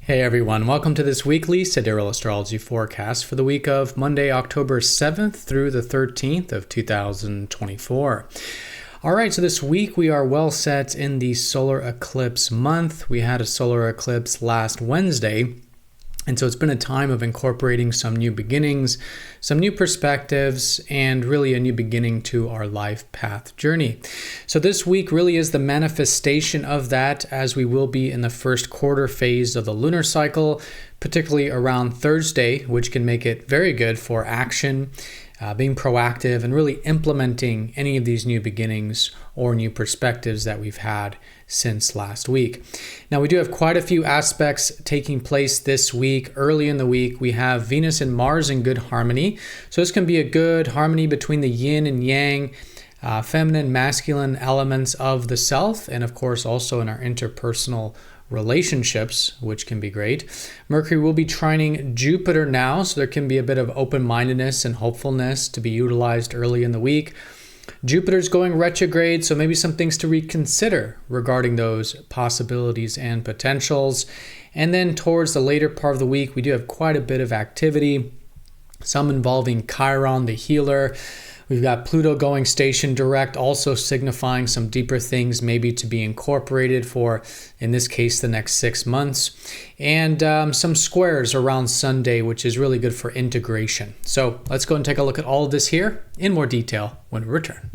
Hey everyone, welcome to this weekly Sidereal Astrology forecast for the week of Monday, October 7th through the 13th of 2024. All right, so this week we are well set in the solar eclipse month. We had a solar eclipse last Wednesday, and so it's been a time of incorporating some new beginnings, some new perspectives, and really a new beginning to our life path journey. So this week really is the manifestation of that, as we will be in the first quarter phase of the lunar cycle, particularly around Thursday, which can make it very good for action, being proactive, and really implementing any of these new beginnings or new perspectives that we've had since last week. Now, we do have quite a few aspects taking place this week. Early in the week, we have Venus and Mars in good harmony. So this can be a good harmony between the yin and yang, feminine, masculine elements of the self, and of course also in our interpersonal relationships, which can be great. Mercury will be trining Jupiter now, so there can be a bit of open-mindedness and hopefulness to be utilized early in the week. Jupiter's going retrograde, so maybe some things to reconsider regarding those possibilities and potentials. And then towards the later part of the week, we do have quite a bit of activity, some involving Chiron, the healer. We've got Pluto going station direct, also signifying some deeper things maybe to be incorporated for, in this case, the next 6 months. And some squares around Sunday, which is really good for integration. So let's go and take a look at all of this here in more detail when we return.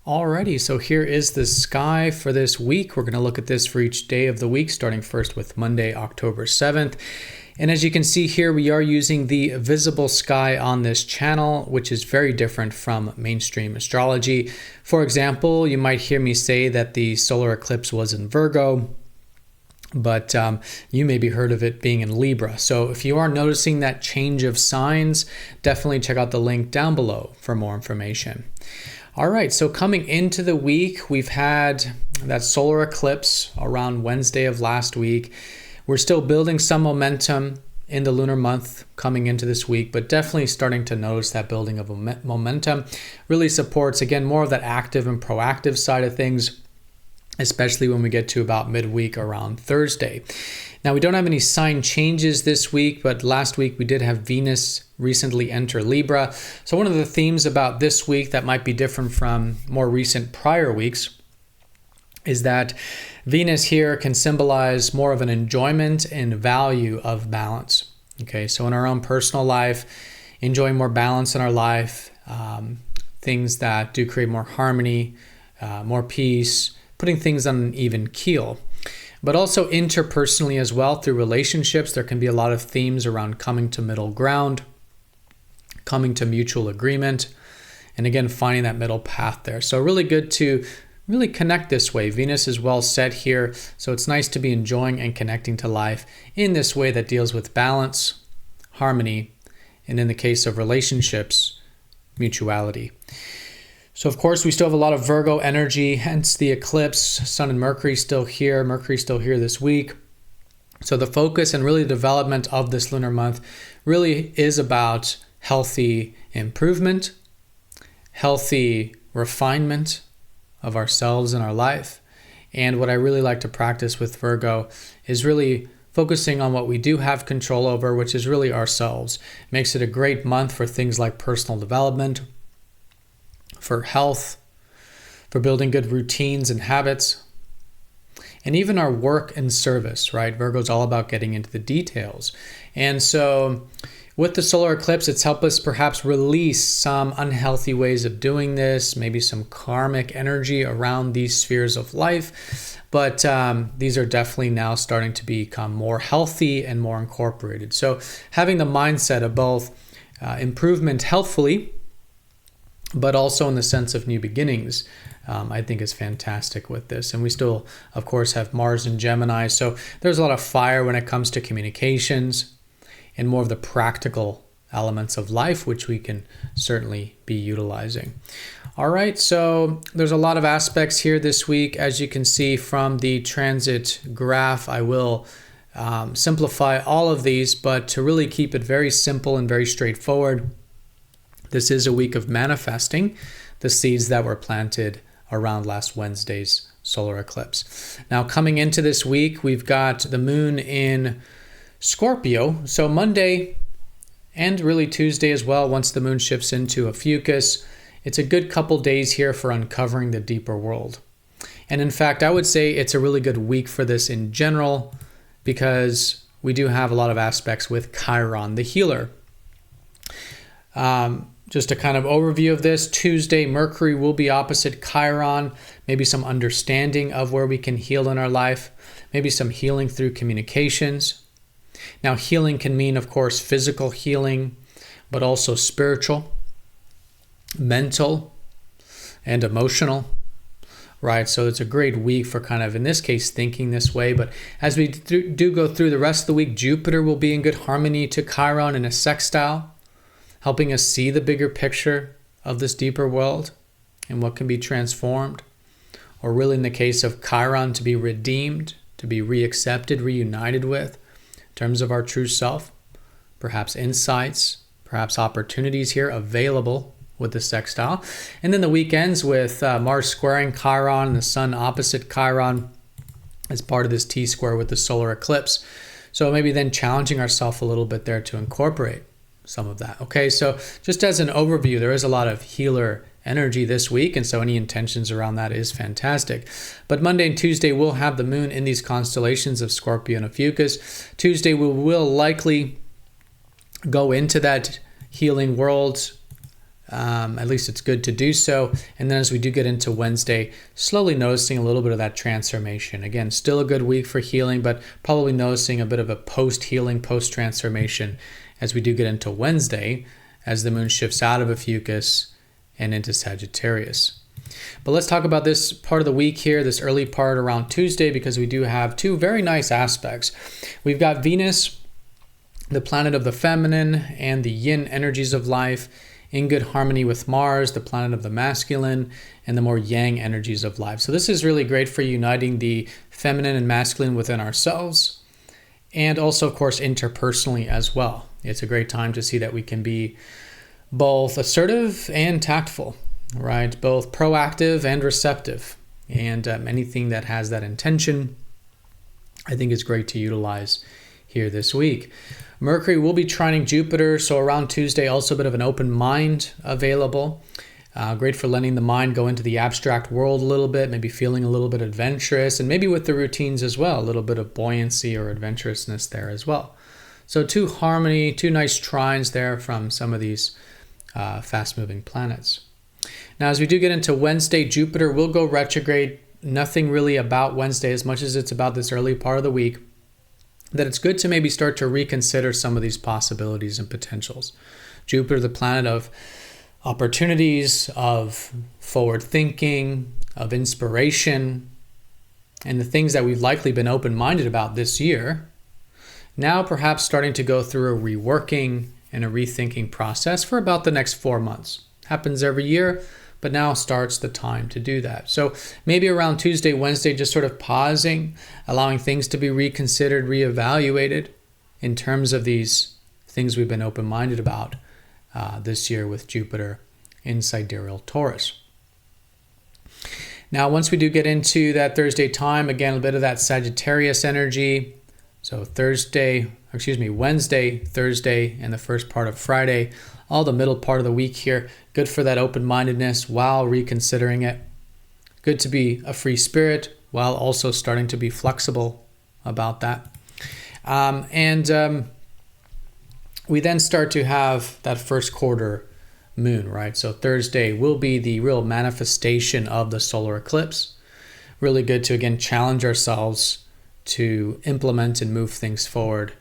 Alrighty, so here is the sky for this week. We're going to look at this for each day of the week, starting first with Monday, October 7th. And as you can see here, we are using the visible sky on this channel, which is very different from mainstream astrology. For example, you might hear me say that the solar eclipse was in Virgo, but you maybe heard of it being in Libra. So if you are noticing that change of signs, definitely check out the link down below for more information. All right, so coming into the week, we've had that solar eclipse around Wednesday of last week. We're still building some momentum in the lunar month coming into this week, but definitely starting to notice that building of momentum really supports, again, more of that active and proactive side of things, especially when we get to about midweek around Thursday. Now, we don't have any sign changes this week, but last week we did have Venus recently enter Libra. So one of the themes about this week that might be different from more recent prior weeks is that Venus here can symbolize more of an enjoyment and value of balance. Okay, so in our own personal life, enjoying more balance in our life, things that do create more harmony, more peace, putting things on an even keel. But also interpersonally as well, through relationships, there can be a lot of themes around coming to middle ground, coming to mutual agreement, and again, finding that middle path there. So really good to really connect this way. Venus is well set here, so it's nice to be enjoying and connecting to life in this way that deals with balance, harmony, and in the case of relationships, mutuality. So of course, we still have a lot of Virgo energy, hence the eclipse. Sun and Mercury still here. Mercury still here this week. So the focus and really the development of this lunar month really is about healthy improvement, healthy refinement of ourselves and our life. And what I really like to practice with Virgo is really focusing on what we do have control over, which is really ourselves. It makes it a great month for things like personal development, for health, for building good routines and habits, and even our work and service, right? Virgo's all about getting into the details. And so with the solar eclipse, it's helped us perhaps release some unhealthy ways of doing this, maybe some karmic energy around these spheres of life. But these are definitely now starting to become more healthy and more incorporated. So having the mindset of both improvement healthfully, but also in the sense of new beginnings, I think is fantastic with this. And we still, of course, have Mars and Gemini. So there's a lot of fire when it comes to communications and more of the practical elements of life, which we can certainly be utilizing. All right, so there's a lot of aspects here this week. As you can see from the transit graph, I will simplify all of these, but to really keep it very simple and very straightforward, this is a week of manifesting the seeds that were planted around last Wednesday's solar eclipse. Now, coming into this week, we've got the moon in Scorpio. So Monday and really Tuesday as well, once the moon shifts into Ophiuchus, it's a good couple days here for uncovering the deeper world. And in fact, I would say it's a really good week for this in general, because we do have a lot of aspects with Chiron, the healer. Just a kind of overview of this, Tuesday, Mercury will be opposite Chiron, maybe some understanding of where we can heal in our life, maybe some healing through communications. Now, healing can mean, of course, physical healing, but also spiritual, mental, and emotional. Right, so it's a great week for kind of, in this case, thinking this way. But as we do go through the rest of the week, Jupiter will be in good harmony to Chiron in a sextile, helping us see the bigger picture of this deeper world and what can be transformed. Or really in the case of Chiron, to be redeemed, to be reaccepted, reunited with, in terms of our true self. Perhaps insights, perhaps opportunities here available with the sextile. And then the weekends with Mars squaring Chiron and the Sun opposite Chiron as part of this T-square with the solar eclipse. So maybe then challenging ourselves a little bit there to incorporate some of that. Okay, so just as an overview, there is a lot of healer energy this week, and so any intentions around that is fantastic. But Monday and Tuesday we'll have the moon in these constellations of Scorpio and Ophiuchus. Tuesday we will likely go into that healing world. At least it's good to do so. And then as we do get into Wednesday, slowly noticing a little bit of that transformation. Again, still a good week for healing, but probably noticing a bit of a post-healing, post-transformation as we do get into Wednesday, as the moon shifts out of Ophiuchus and into Sagittarius. But let's talk about this part of the week here, this early part around Tuesday, because we do have two very nice aspects. We've got Venus, the planet of the feminine and the yin energies of life, in good harmony with Mars, the planet of the masculine, and the more yang energies of life. So this is really great for uniting the feminine and masculine within ourselves, and also, of course, interpersonally as well. It's a great time to see that we can be both assertive and tactful, right? Both proactive and receptive. And anything that has that intention, I think is great to utilize here this week. Mercury will be trining Jupiter, so around Tuesday, also a bit of an open mind available. Great for letting the mind go into the abstract world a little bit, maybe feeling a little bit adventurous, and maybe with the routines as well, a little bit of buoyancy or adventurousness there as well. So two nice trines there from some of these fast-moving planets. Now, as we do get into Wednesday, Jupiter will go retrograde. Nothing really about Wednesday as much as it's about this early part of the week, that it's good to maybe start to reconsider some of these possibilities and potentials. Jupiter, the planet of opportunities, of forward thinking, of inspiration, and the things that we've likely been open-minded about this year, now perhaps starting to go through a reworking and a rethinking process for about the next 4 months. Happens every year, but now starts the time to do that. So maybe around Tuesday, Wednesday, just sort of pausing, allowing things to be reconsidered, reevaluated in terms of these things we've been open-minded about this year with Jupiter in Sidereal Taurus. Now, once we do get into that Thursday time, again, a bit of that Sagittarius energy. So Wednesday, Thursday, and the first part of Friday, all the middle part of the week here. Good for that open-mindedness while reconsidering it. Good to be a free spirit while also starting to be flexible about that. We then start to have that first quarter moon, right? So Thursday will be the real manifestation of the solar eclipse. Really good to, again, challenge ourselves to implement and move things forward,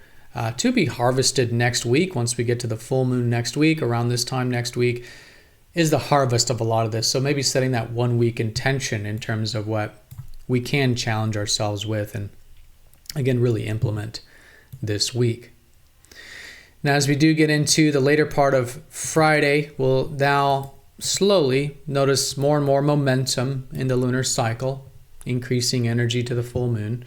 to be harvested next week. Once we get to the full moon next week, around this time next week, is the harvest of a lot of this. So maybe setting that 1 week intention in terms of what we can challenge ourselves with and, again, really implement this week. Now, as we do get into the later part of Friday, we'll now slowly notice more and more momentum in the lunar cycle, increasing energy to the full moon.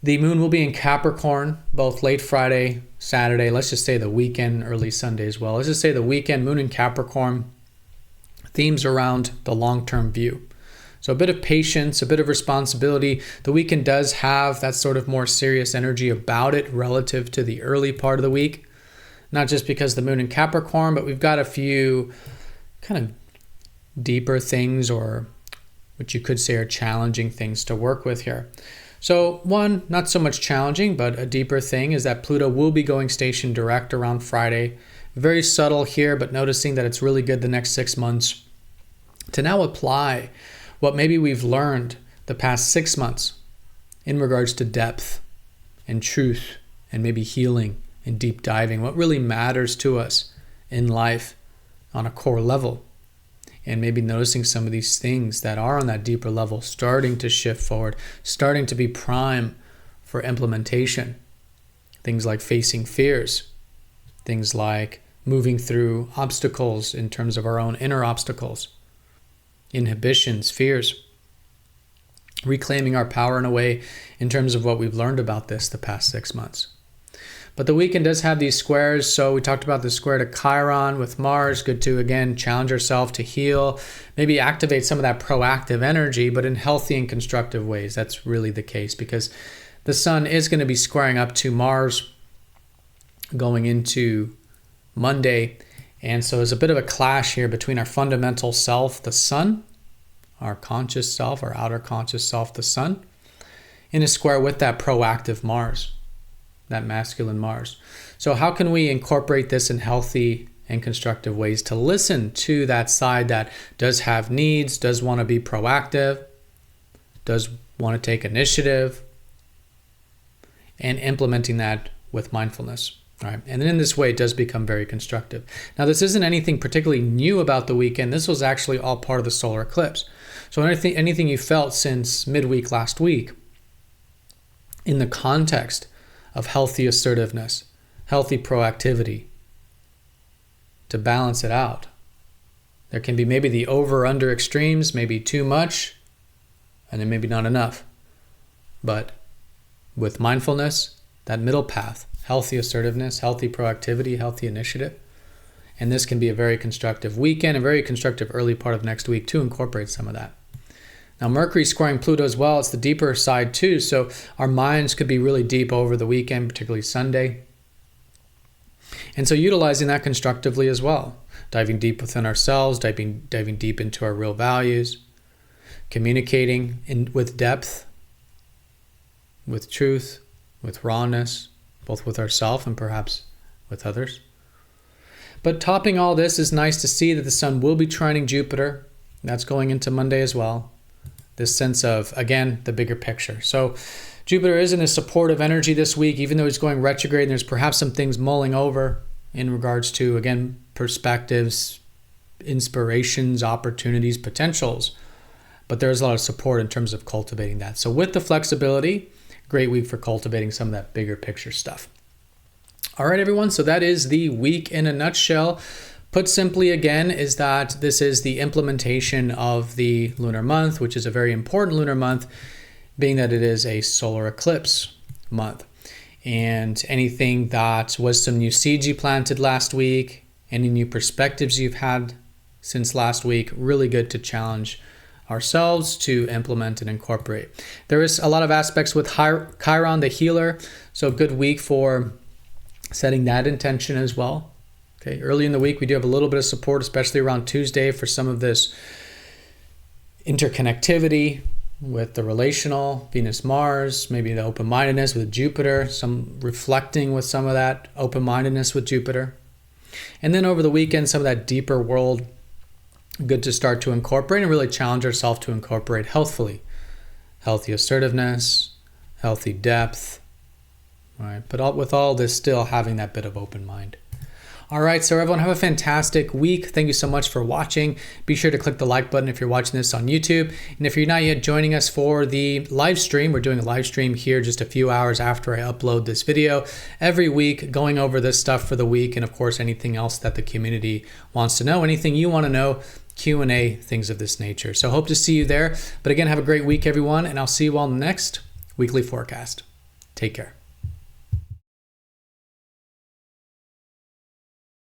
The moon will be in Capricorn, both late Friday, Saturday. Let's just say the weekend, early Sunday as well. Let's just say the weekend, moon in Capricorn, themes around the long-term view. So a bit of patience, a bit of responsibility. The weekend does have that sort of more serious energy about it relative to the early part of the week. Not just because the moon in Capricorn, but we've got a few kind of deeper things, or what you could say are challenging things to work with here. So one, not so much challenging, but a deeper thing is that Pluto will be going station direct around Friday. Very subtle here, but noticing that it's really good the next 6 months to now apply what maybe we've learned the past 6 months in regards to depth and truth and maybe healing and deep diving, what really matters to us in life on a core level. And maybe noticing some of these things that are on that deeper level starting to shift forward, starting to be prime for implementation. Things like facing fears, things like moving through obstacles in terms of our own inner obstacles, inhibitions, fears, reclaiming our power in a way in terms of what we've learned about this the past 6 months. But the weekend does have these squares. So we talked about the square to Chiron with Mars. Good to, again, challenge ourselves to heal, maybe activate some of that proactive energy, but in healthy and constructive ways. That's really the case, because the sun is going to be squaring up to Mars going into Monday. And so there's a bit of a clash here between our fundamental self, the sun, our conscious self, our outer conscious self, the sun, in a square with that proactive Mars, that masculine Mars. So how can we incorporate this in healthy and constructive ways to listen to that side that does have needs, does want to be proactive, does want to take initiative, and implementing that with mindfulness. All right. And in this way, it does become very constructive. Now, this isn't anything particularly new about the weekend. This was actually all part of the solar eclipse. So anything you felt since midweek last week in the context of healthy assertiveness, healthy proactivity, to balance it out. There can be maybe the over-under extremes, maybe too much, and then maybe not enough. But with mindfulness, that middle path, healthy assertiveness, healthy proactivity, healthy initiative. And this can be a very constructive weekend, a very constructive early part of next week to incorporate some of that. Now, Mercury squaring Pluto as well. It's the deeper side too. So our minds could be really deep over the weekend, particularly Sunday. And so utilizing that constructively as well. Diving deep within ourselves, diving deep into our real values, communicating with depth, with truth, with rawness, both with ourselves and perhaps with others. But topping all this is nice to see that the sun will be trining Jupiter. That's going into Monday as well. This sense of, again, the bigger picture. So Jupiter is in a supportive energy this week, even though he's going retrograde, and there's perhaps some things mulling over in regards to, again, perspectives, inspirations, opportunities, potentials. But there's a lot of support in terms of cultivating that. So with the flexibility, great week for cultivating some of that bigger picture stuff. All right, everyone. So that is the week in a nutshell. Put simply again, is that this is the implementation of the lunar month, which is a very important lunar month, being that it is a solar eclipse month. And anything that was some new seeds you planted last week, any new perspectives you've had since last week, really good to challenge ourselves to implement and incorporate. There is a lot of aspects with Chiron, the healer, so good week for setting that intention as well. Okay, early in the week, we do have a little bit of support, especially around Tuesday, for some of this interconnectivity with the relational, Venus-Mars, maybe the open-mindedness with Jupiter, some reflecting with some of that open-mindedness with Jupiter. And then over the weekend, some of that deeper world, good to start to incorporate and really challenge ourselves to incorporate healthfully. Healthy assertiveness, healthy depth, right? But with all this, still having that bit of open mind. All right, so everyone, have a fantastic week. Thank you so much for watching. Be sure to click the like button if you're watching this on YouTube. And if you're not yet joining us for the live stream, we're doing a live stream here just a few hours after I upload this video every week, going over this stuff for the week. And of course, anything else that the community wants to know, anything you want to know, Q&A, things of this nature. So hope to see you there. But again, have a great week, everyone. And I'll see you all in the next weekly forecast. Take care.